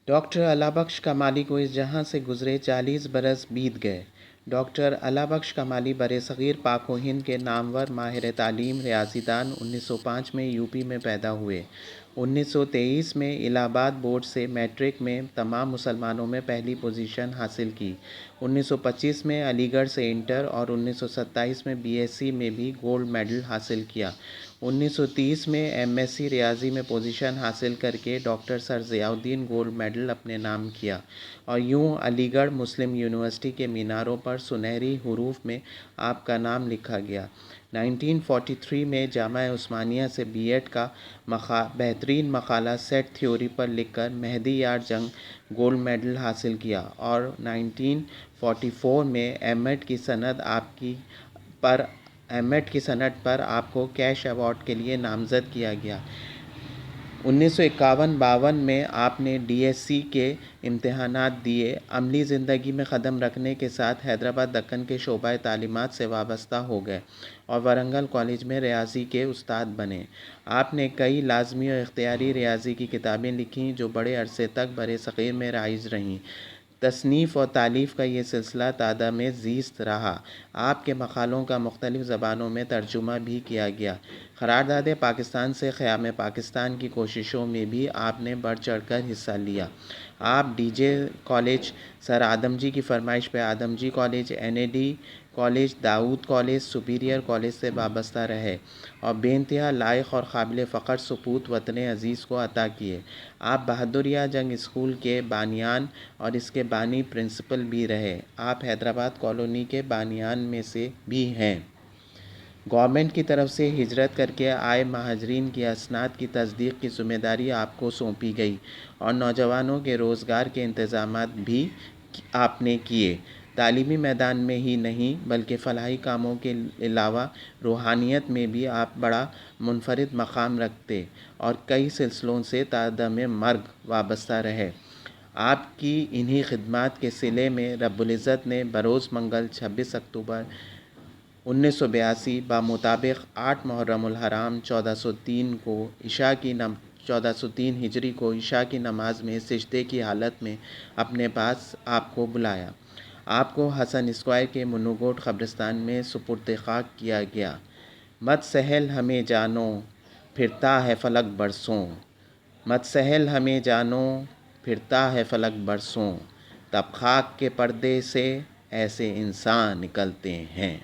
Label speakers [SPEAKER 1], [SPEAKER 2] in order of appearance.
[SPEAKER 1] Doctor علا بخش کمالی کو اس جہاں سے گزرے 40 برس بیت گئے۔ ڈاکٹر علا بخش کمالی برصغیر پاک و ہند کے نامور ماہر تعلیم ریاضی دان 1905 میں یوپی میں پیدا ہوئے۔ 1923 میں الہ آباد بورڈ سے میٹرک میں تمام مسلمانوں میں پہلی پوزیشن حاصل کی۔ 1925 میں علی گڑھ سے انٹر اور 1927 میں بی ایس سی میں بھی گولڈ میڈل حاصل کیا۔ 1930 میں ایم ایس سی ریاضی میں پوزیشن حاصل کر کے ڈاکٹر سر ضیاء الدین گولڈ میڈل اپنے نام کیا، اور یوں علی گڑھ مسلم یونیورسٹی کے میناروں پر سنہری حروف میں آپ کا نام لکھا گیا۔ 1943 میں جامعہ عثمانیہ سے بی ایڈ کا بہترین مقالہ سیٹ تھیوری پر لکھ کر مہدی یار جنگ گولڈ میڈل حاصل کیا، اور 1944 میں ایم ایڈ کی سند پر آپ کو کیش ایوارڈ کے لیے نامزد کیا گیا۔ 1951-52 میں آپ نے ڈی ایس سی کے امتحانات دیے۔ عملی زندگی میں قدم رکھنے کے ساتھ حیدرآباد دکن کے شعبہ تعلیمات سے وابستہ ہو گئے اور ورنگل کالج میں ریاضی کے استاد بنے۔ آپ نے کئی لازمی اور اختیاری ریاضی کی کتابیں لکھیں جو بڑے عرصے تک برصغیر میں رائج رہیں۔ تصنیف اور تالیف کا یہ سلسلہ تادم زیست رہا۔ آپ کے مقالوں کا مختلف زبانوں میں ترجمہ بھی کیا گیا۔ قرارداد پاکستان سے قیام پاکستان کی کوششوں میں بھی آپ نے بڑھ چڑھ کر حصہ لیا۔ آپ ڈی جے کالج، سر آدمجی کی فرمائش پہ آدمجی کالج، این اے ڈی کالج، داؤد کالج، سپیریئر کالج سے وابستہ رہے اور بے انتہا لائق اور قابل فخر سپوت وطن عزیز کو عطا کیے۔ آپ بہادریہ جنگ اسکول کے بانیان اور اس کے بانی پرنسپل بھی رہے۔ آپ حیدرآباد کالونی کے بانیان میں سے بھی ہیں۔ گورنمنٹ کی طرف سے ہجرت کر کے آئے مہاجرین کی اسناد کی تصدیق کی ذمہ داری آپ کو سونپی گئی اور نوجوانوں کے روزگار کے انتظامات بھی آپ نے کیے۔ تعلیمی میدان میں ہی نہیں بلکہ فلاحی کاموں کے علاوہ روحانیت میں بھی آپ بڑا منفرد مقام رکھتے اور کئی سلسلوں سے تا دم مرگ وابستہ رہے۔ آپ کی انہی خدمات کے صلے میں رب العزت نے بروز منگل 26 اکتوبر 1982 بمطابق 8 محرم الحرام 1403 ہجری کو عشاء کی نماز میں سجدے کی حالت میں اپنے پاس آپ کو بلایا۔ آپ کو حسن اسکوائر کے منوگوٹ قبرستان میں سپرد خاک کیا گیا۔ مت سہل ہمیں جانو پھرتا ہے فلک برسوں، مت سہل ہمیں جانو پھرتا ہے فلک برسوں، تب خاک کے پردے سے ایسے انسان نکلتے ہیں۔